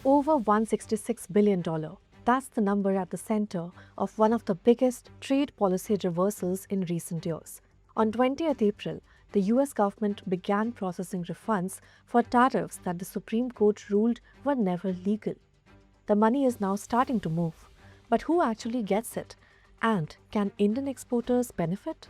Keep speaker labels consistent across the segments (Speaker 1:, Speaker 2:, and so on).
Speaker 1: Over $166 billion. That's the number at the center of one of the biggest trade policy reversals in recent years. On 20th April, the US government began processing refunds for tariffs that the Supreme Court ruled were never legal. The money is now starting to move. But who actually gets it? And can Indian exporters benefit?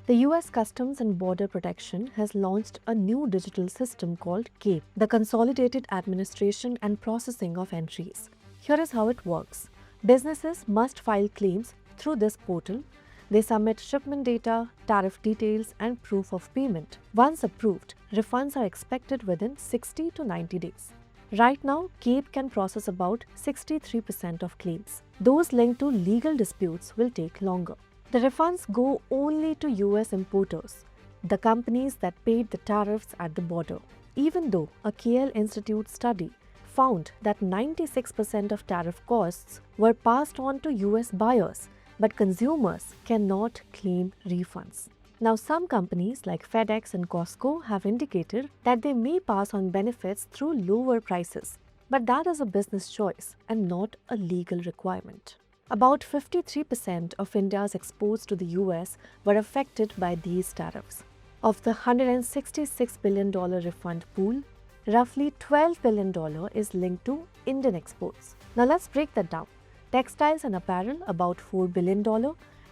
Speaker 1: The US Customs and Border Protection has launched a new digital system called CAPE, the Consolidated Administration and Processing of Entries. Here is how it works. Businesses must file claims through this portal. They submit shipment data, tariff details, and proof of payment. Once approved, refunds are expected within 60 to 90 days. Right now, CAPE can process about 63% of claims. Those linked to legal disputes will take longer. The refunds go only to US importers, the companies that paid the tariffs at the border. Even though a KL Institute study found that 96% of tariff costs were passed on to US buyers, but consumers cannot claim refunds. Now, some companies like FedEx and Costco have indicated that they may pass on benefits through lower prices, but that is a business choice and not a legal requirement. About 53% of India's exports to the US were affected by these tariffs. Of the $166 billion refund pool, roughly $12 billion is linked to Indian exports. Now let's break that down. Textiles and apparel about $4 billion,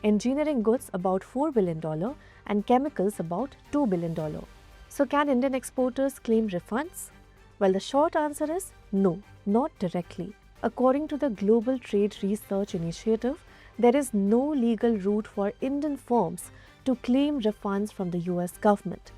Speaker 1: engineering goods about $4 billion, and chemicals about $2 billion. So can Indian exporters claim refunds? Well, the short answer is no, not directly. According to the Global Trade Research Initiative, there is no legal route for Indian firms to claim refunds from the US government.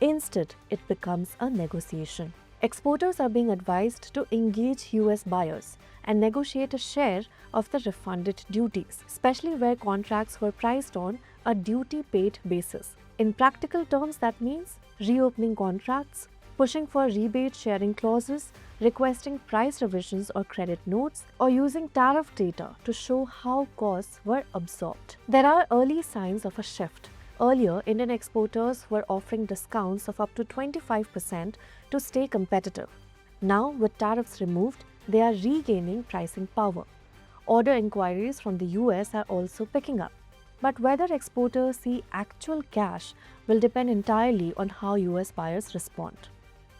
Speaker 1: Instead, it becomes a negotiation. Exporters are being advised to engage US buyers and negotiate a share of the refunded duties, especially where contracts were priced on a duty-paid basis. In practical terms, that means reopening contracts, pushing for rebate sharing clauses, requesting price revisions or credit notes, or using tariff data to show how costs were absorbed. There are early signs of a shift. Earlier, Indian exporters were offering discounts of up to 25% to stay competitive. Now, with tariffs removed, they are regaining pricing power. Order inquiries from the US are also picking up. But whether exporters see actual cash will depend entirely on how US buyers respond.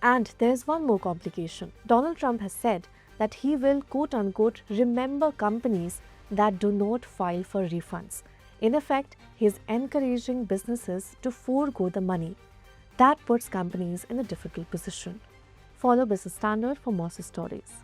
Speaker 1: And there's one more complication. Donald Trump has said that he will quote-unquote remember companies that do not file for refunds. In effect, he is encouraging businesses to forego the money. That puts companies in a difficult position. Follow Business Standard for more stories.